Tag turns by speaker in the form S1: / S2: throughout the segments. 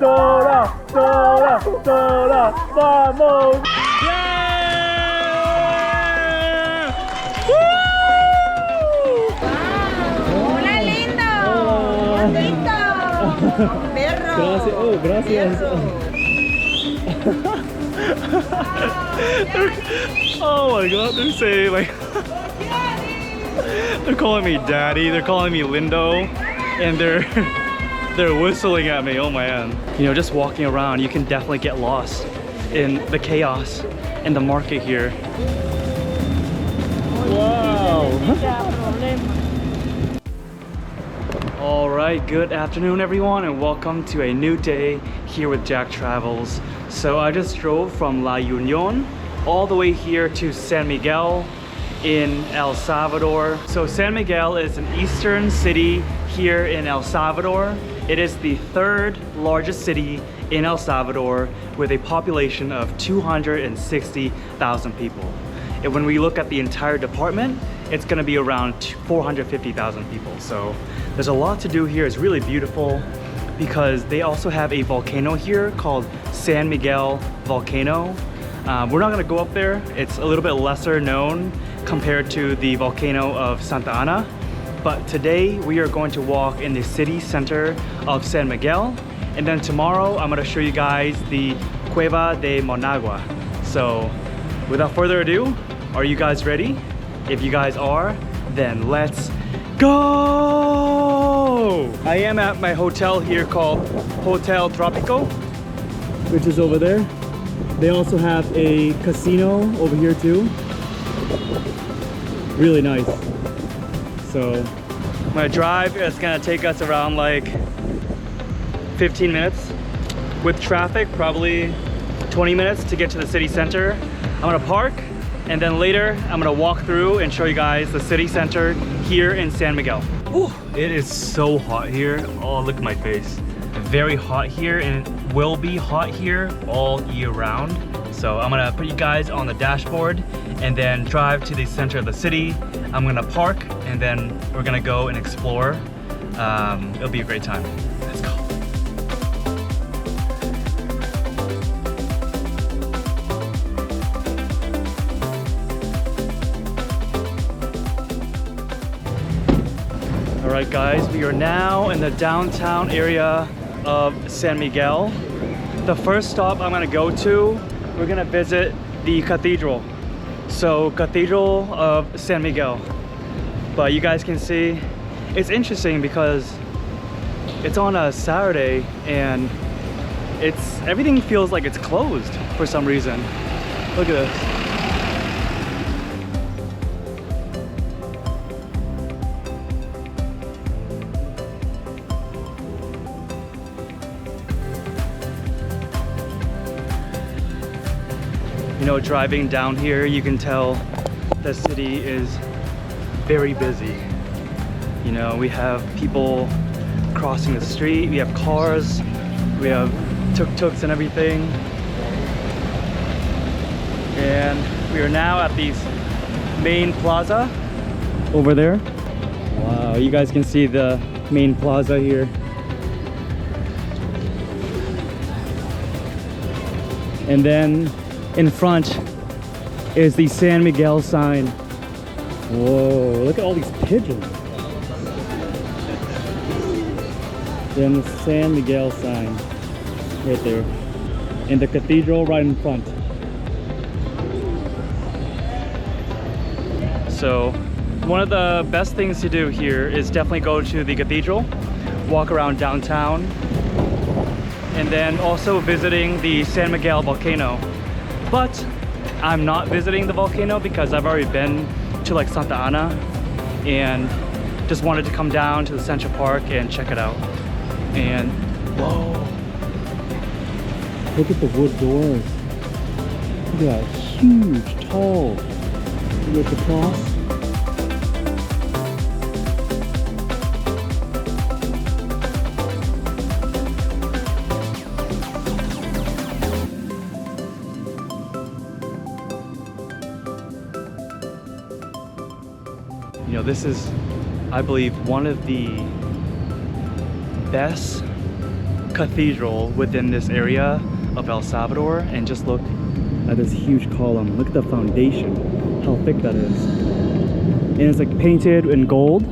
S1: Sola, sola, sola, vamos.
S2: ¡Hola, lindo! ¡Bonito! ¡Perro!
S1: Gracias, oh, gracias. Oh my god, they're saying like they're calling me daddy, they're calling me Lindo, and they're whistling at me. Oh man. You know, just walking around, you can definitely get lost in the chaos in the market here. Wow. Alright, good afternoon everyone, and welcome to a new day here with Jack Travels. So I just drove from La Unión all the way here to San Miguel in El Salvador. So San Miguel is an eastern city here in El Salvador. It is the third largest city in El Salvador with a population of 260,000 people. And when we look at the entire department, it's gonna be around 450,000 people. So there's a lot to do here. It's really beautiful because they also have a volcano here called San Miguel Volcano. We're not gonna go up there. It's a little bit lesser known compared to the volcano of Santa Ana. But today we are going to walk in the city center of San Miguel. And then tomorrow I'm gonna show you guys the Cuevas de Moncagua. So without further ado, are you guys ready? If you guys are, then let's go! I am at my hotel here called Hotel Tropico, which is over there. They also have a casino over here too. Really nice. So my drive is gonna take us around like 15 minutes. With traffic, probably 20 minutes to get to the city center. I'm gonna park, and then later I'm gonna walk through and show you guys the city center here in San Miguel. Whew, it is so hot here. Oh, look at my face. Very hot here, and it will be hot here all year round. So I'm gonna put you guys on the dashboard and then drive to the center of the city. I'm gonna park, and then we're gonna go and explore. It'll be a great time. Let's go. All right guys, we are now in the downtown area of San Miguel. The first stop I'm gonna go to, we're gonna visit the cathedral. So Cathedral of San Miguel. But you guys can see, it's interesting because it's on a Saturday and everything feels like it's closed for some reason. Look at this. You know, driving down here, you can tell the city is very busy. You know, we have people crossing the street, we have cars, we have tuk-tuks and everything. And we are now at the main plaza over there. Wow, you guys can see the main plaza here. And then in front is the San Miguel sign. Whoa, look at all these pigeons. Then the San Miguel sign right there. And the cathedral right in front. So one of the best things to do here is definitely go to the cathedral, walk around downtown, and then also visiting the San Miguel volcano. But I'm not visiting the volcano because I've already been to like Santa Ana and just wanted to come down to the Central Park and check it out. And whoa, look at the wood doors. Look at that, huge, tall. Look at the cross. You know, this is, I believe, one of the best cathedral within this area of El Salvador, and just look at this huge column. Look at the foundation, how thick that is. And it's like painted in gold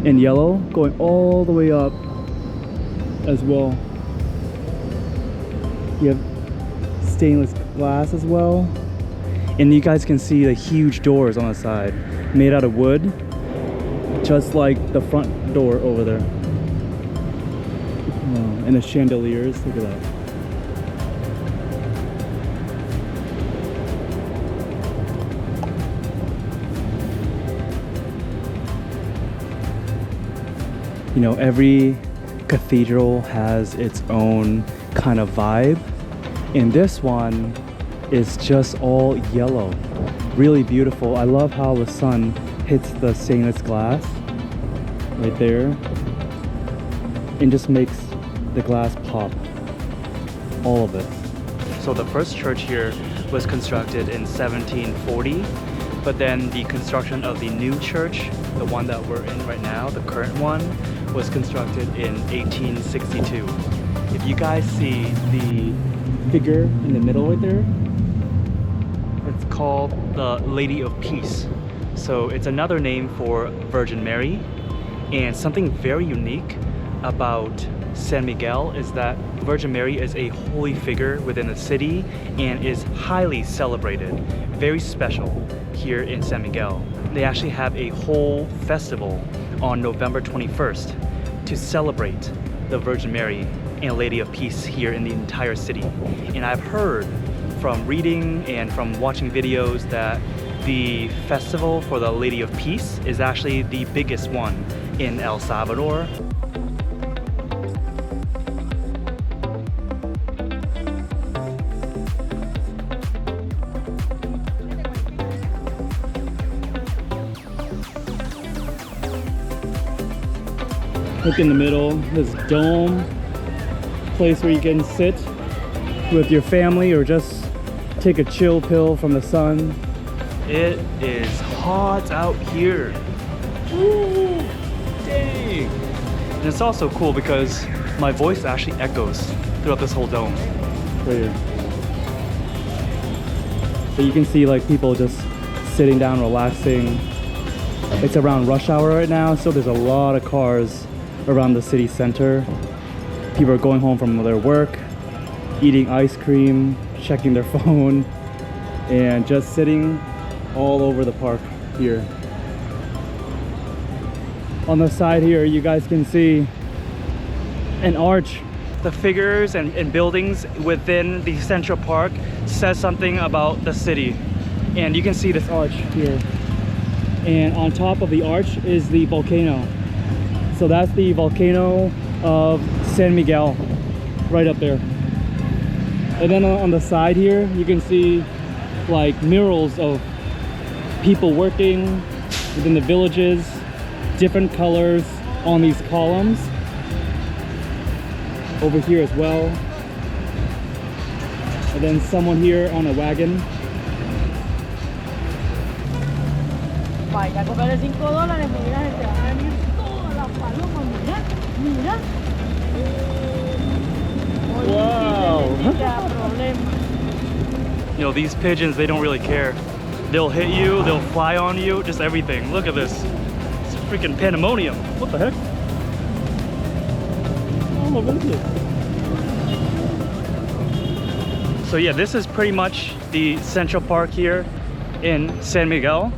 S1: and yellow, going all the way up as well. You have stainless glass as well. And you guys can see the huge doors on the side, made out of wood, just like the front door over there. Oh, and the chandeliers, look at that. You know, every cathedral has its own kind of vibe, and this one is just all yellow. Really beautiful. I love how the sun hits the stainless glass right there and just makes the glass pop. All of it. So the first church here was constructed in 1740, but then the construction of the new church, the one that we're in right now, the current one, was constructed in 1862. If you guys see the figure in the middle right there, it's called the Lady of Peace. So it's another name for Virgin Mary. And something very unique about San Miguel is that Virgin Mary is a holy figure within the city and is highly celebrated, very special here in San Miguel. They actually have a whole festival on November 21st to celebrate the Virgin Mary and Lady of Peace here in the entire city. And I've heard from reading and from watching videos that the festival for the Lady of Peace is actually the biggest one in El Salvador. Look in the middle, this dome, place where you can sit with your family or just take a chill pill from the sun. It is hot out here. Ooh, dang. And it's also cool because my voice actually echoes throughout this whole dome. Right here. So you can see like people just sitting down, relaxing. It's around rush hour right now, so there's a lot of cars around the city center. People are going home from their work, eating ice cream, checking their phone, and just sitting all over the park here. On the side here, you guys can see an arch. The figures and buildings within the Central Park says something about the city. And you can see this arch here. And on top of the arch is the volcano. So that's the volcano of San Miguel, right up there. And then on the side here, you can see like murals of people working within the villages, different colors on these columns. Over here as well. And then someone here on a wagon.
S2: Vaya, cómprale $5, mira, te van a venir todas las palomas, mira, mira.
S1: Wow.
S2: Problema.
S1: You know, these pigeons, they don't really care. They'll hit you, they'll fly on you, just everything. Look at this. It's freaking pandemonium. What the heck? Oh, what is it? So yeah, this is pretty much the Central Park here in San Miguel.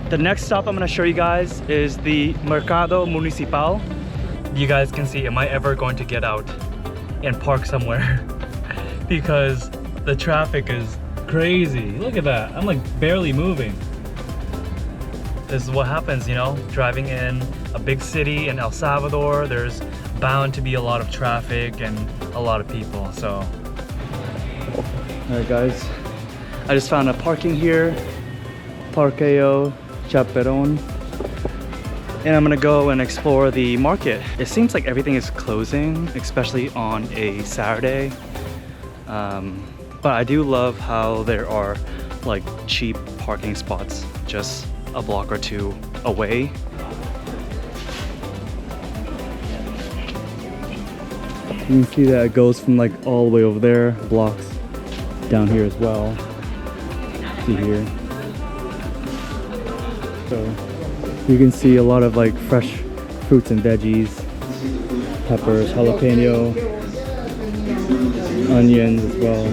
S1: The next stop I'm going to show you guys is the Mercado Municipal. You guys can see, am I ever going to get out and park somewhere? Because the traffic is crazy. Look at that. I'm like barely moving. This is what happens, you know, driving in a big city in El Salvador. There's bound to be a lot of traffic and a lot of people. So, alright guys, I just found a parking here. Parqueo Chaperon, and I'm gonna go and explore the market. It seems like everything is closing, especially on a Saturday, but I do love how there are like cheap parking spots just a block or two away. You can see that it goes from like all the way over there, blocks down here as well. See here. So you can see a lot of like fresh fruits and veggies, peppers, jalapeno, onions as well.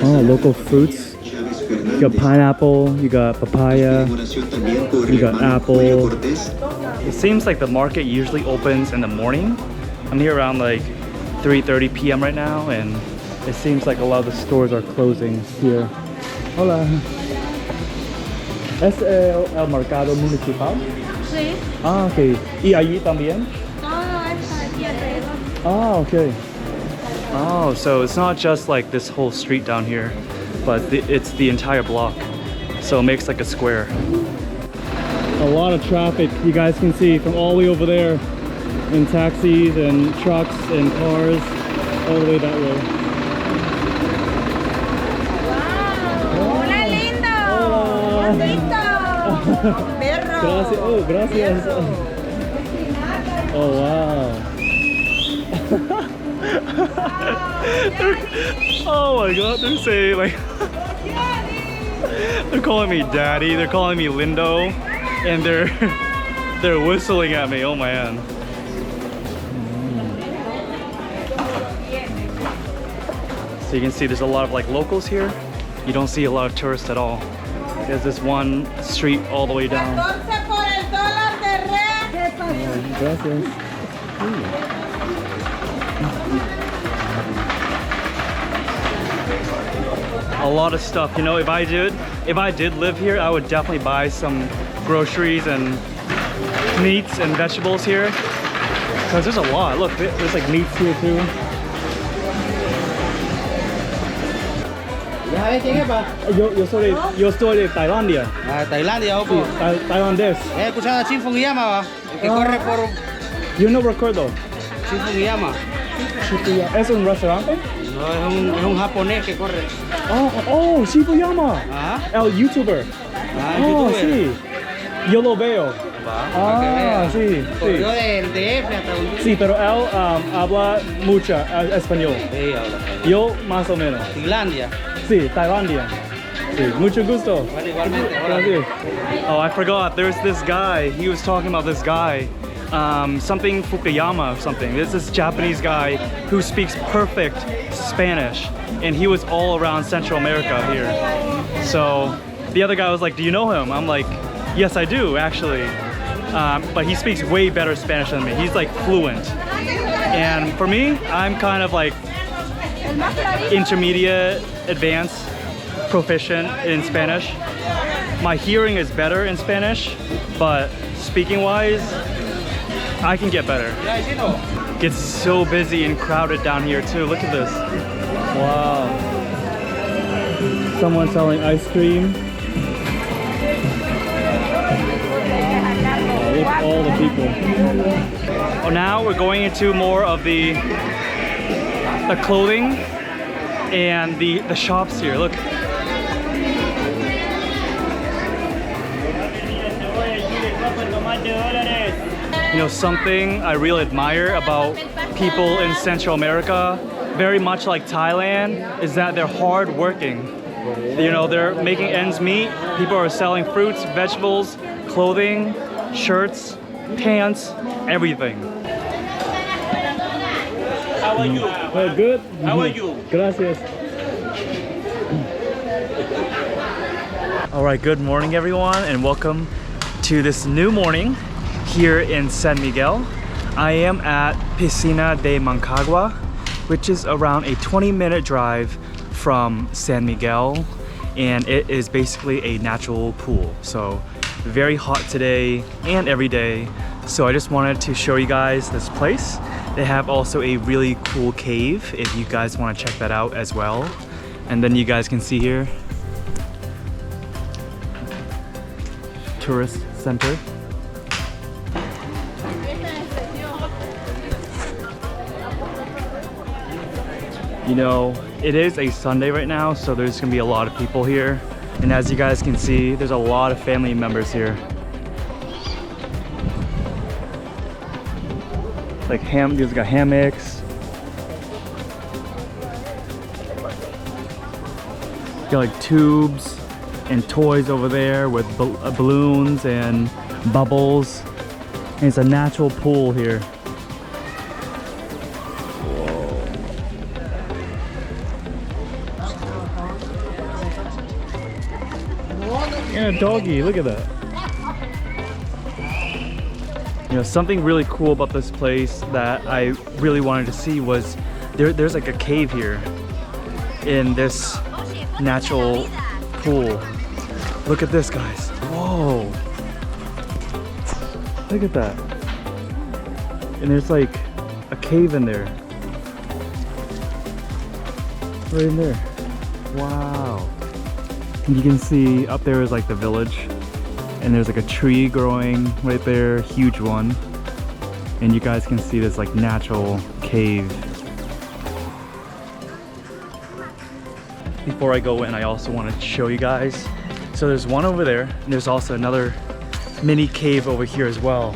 S1: Oh, local fruits. You got pineapple, you got papaya, you got apple. It seems like the market usually opens in the morning. I'm here around like 3:30 p.m. right now, and it seems like a lot of the stores are closing here. Hola. ¿Es el mercado municipal?
S2: Sí.
S1: Ah, ok. ¿Y allí también?
S2: Todo esto aquí alrededor.
S1: Ah, okay. Oh, so it's not just like this whole street down here, but it's the entire block. So it makes like a square. A lot of traffic, you guys can see from all the way over there, in taxis and trucks and cars, all the way that way.
S2: Wow. Hola, lindo.
S1: Hola.
S2: Bonito. Perro.
S1: Gracias. Oh, gracias. Oh, wow. Oh my god, they're saying like they're calling me daddy, they're calling me lindo, and they're whistling at me. Oh man. So you can see there's a lot of like locals here. You don't see a lot of tourists at all. There's this one street all the way down. Gracias. A lot of stuff, you know. If I did live here, I would definitely buy some groceries and meats and vegetables here, because there's a lot. Look, there's like meats here too. Yo soy de Tailandia.
S3: Ah, Tailandia, opo.
S1: Sí, tailandés.
S3: ¿He escuchado a Shin Fujiyama, va? El que corre por
S1: Yo no recuerdo.
S3: Shin Fujiyama.
S1: ¿Es un restaurante?
S3: No, es un japonés que corre.
S1: Oh, Fujiyama.
S3: Ajá.
S1: El youtuber.
S3: Ah,
S1: Oh,
S3: youtuber.
S1: sí. Yo lo veo.
S3: Va, para que vea.
S1: Sí,
S3: Corrió
S1: sí.
S3: del DF hasta un...
S1: Sí, pero él habla mucho español.
S3: Sí, habla.
S1: Yo más o menos.
S3: Tailandia.
S1: Sí, Tailandia. Sí, mucho gusto.
S3: Bueno, igualmente. Hola.
S1: Gracias. Oh, I forgot. There's this guy. He was talking about this guy. Something Fukuyama or something. There's this Japanese guy who speaks perfect Spanish, and he was all around Central America here. So the other guy was like, do you know him? I'm like, yes, I do, actually. But he speaks way better Spanish than me. He's like fluent. And for me, I'm kind of like intermediate, advanced, proficient in Spanish. My hearing is better in Spanish, but speaking wise, I can get better. It's so busy and crowded down here too. Look at this. Wow. Someone selling ice cream. Oh, look at all the people. Oh, now we're going into more of the clothing and the shops here. Look. You know, something I really admire about people in Central America, very much like Thailand, is that they're hard working. You know, they're making ends meet. People are selling fruits, vegetables, clothing, shirts, pants, everything.
S3: How are you?
S1: Good.
S3: How are you?
S1: Gracias. All right, good morning everyone, and welcome to this new morning here in San Miguel. I am at Piscina de Moncagua, which is around a 20-minute drive from San Miguel, and it is basically a natural pool. So very hot today and every day. So I just wanted to show you guys this place. They have also a really cool cave if you guys want to check that out as well. And then you guys can see here, tourist center. You know, it is a Sunday right now, so there's gonna be a lot of people here. And as you guys can see, there's a lot of family members here. like these got hammocks. Got like tubes and toys over there with balloons and bubbles. And it's a natural pool here. And a doggy, look at that. You know, something really cool about this place that I really wanted to see was there's like a cave here in this natural pool. Look at this, guys. Whoa. Look at that. And there's like a cave in there. Right in there. Wow. And you can see up there is like the village. And there's like a tree growing right there, huge one. And you guys can see this like natural cave. Before I go in, I also want to show you guys. So there's one over there, and there's also another mini cave over here as well.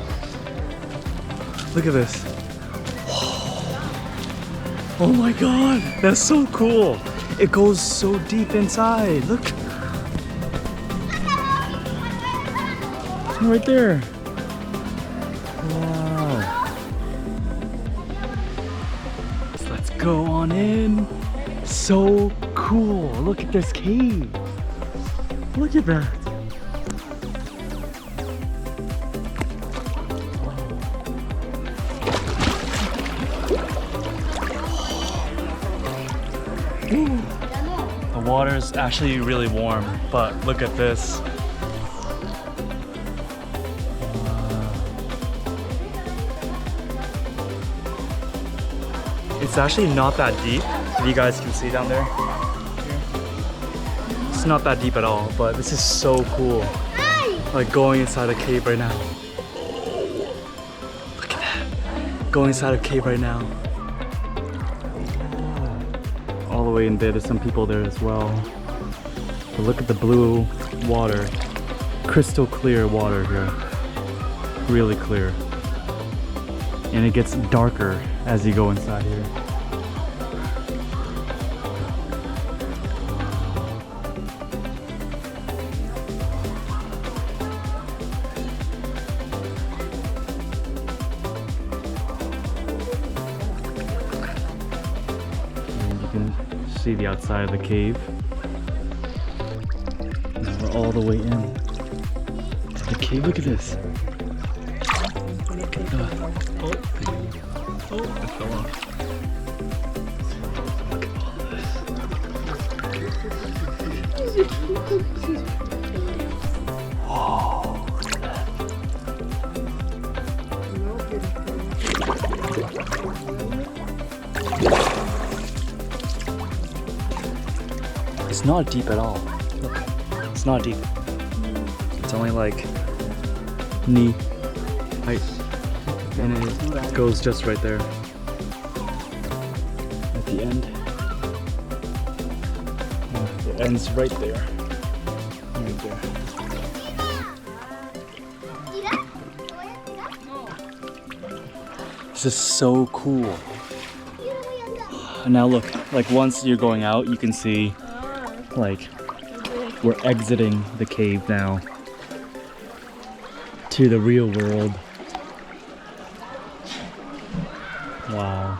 S1: Look at this. Oh my god, that's so cool. It goes so deep inside. Look. Right there. Wow. So let's go on in. So cool. Look at this cave. Look at that. The water is actually really warm, but look at this. It's actually not that deep, if you guys can see down there. It's not that deep at all, but this is so cool. Like going inside a cave right now. Look at that. Going inside a cave right now. All the way in there, there's some people there as well. But look at the blue water. Crystal clear water here. Really clear. And it gets darker as you go inside here. And you can see the outside of the cave. Now we're all the way in to the cave. Look at this. Look at that. Oh, it fell off. Look at all this. Whoa, look at that. It's not deep at all. Look, it's not deep. It's only like knee height. And it goes just right there at the end. It ends right there. Right there. This is so cool. And now look, like once you're going out, you can see like we're exiting the cave now to the real world. Wow.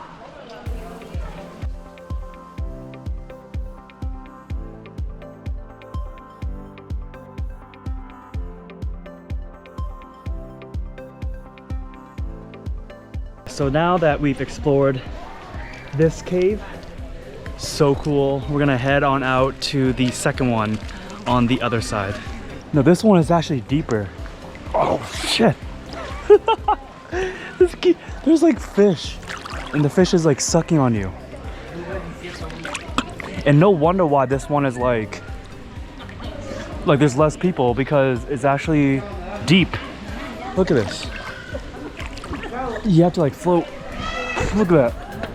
S1: So now that we've explored this cave, so cool, we're gonna head on out to the second one on the other side. No, this one is actually deeper. Oh shit. There's like fish. And the fish is like sucking on you. And no wonder why this one is like there's less people, because it's actually deep. Look at this. You have to like float. Look at that.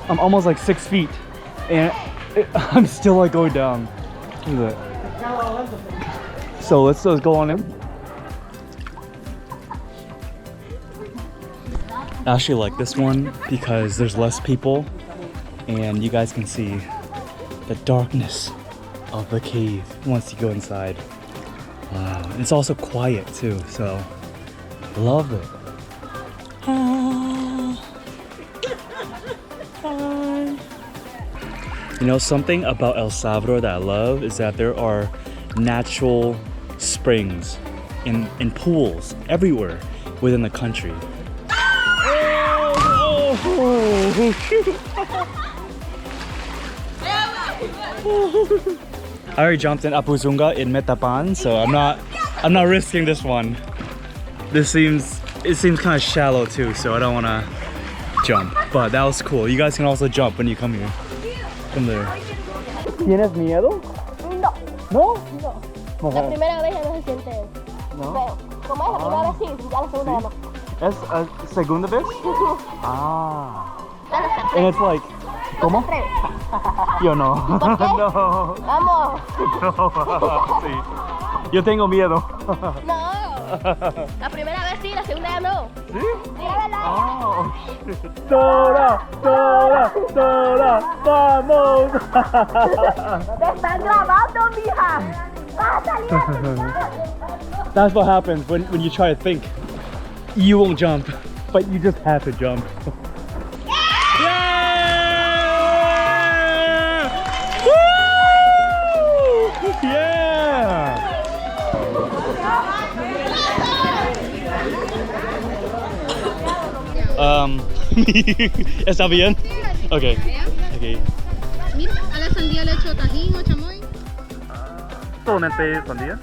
S1: I'm almost like 6 feet and I'm still like going down. Look at that. So let's just go on in. I actually like this one because there's less people and you guys can see the darkness of the cave once you go inside. Wow, and it's also quiet too, so love it. You know, something about El Salvador that I love is that there are natural springs and pools everywhere within the country. I already jumped in Apuzunga in Metapan, so I'm not risking this one. It seems kind of shallow too, so I don't want to jump. But that was cool. You guys can also jump when you come here. Come there. ¿Tienes miedo?
S2: No,
S1: No?
S2: no. La primera vez ya no se siente eso.
S1: No.
S2: Pero, como es la primera vez, sí, ya la segunda ya no.
S1: ¿Es segunda vez? Ah. And it's like, ¿cómo? Yo no.
S2: ¿Por qué?
S1: No.
S2: Vamos.
S1: No. Sí. Yo tengo miedo.
S2: No. La primera vez sí, la segunda ya no.
S1: ¿Sí?
S2: Sí, la verdad.
S1: Oh, shit. Dora, Dora, Dora, vamos.
S2: Te están grabando, mija. Vas a salir a
S1: That's what happens when you try to think. You won't jump, but you just have to jump. Yeah! Woo! Yeah! ¿Está bien? Okay. Okay.
S4: Mira, a la sandía le echo tajín o chamoy.
S1: Solamente sandía.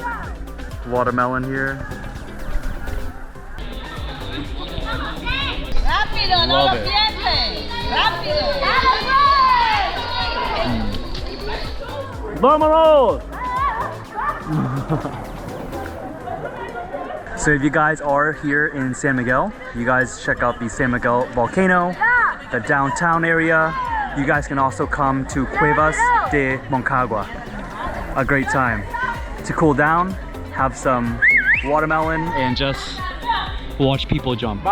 S1: Watermelon here.
S4: Rápido,
S1: no lo
S4: pienses. Rápido.
S1: Vámonos! So if you guys are here in San Miguel, you guys check out the San Miguel Volcano, the downtown area. You guys can also come to Cuevas de Moncagua. A great time to cool down, have some watermelon, and just watch people jump.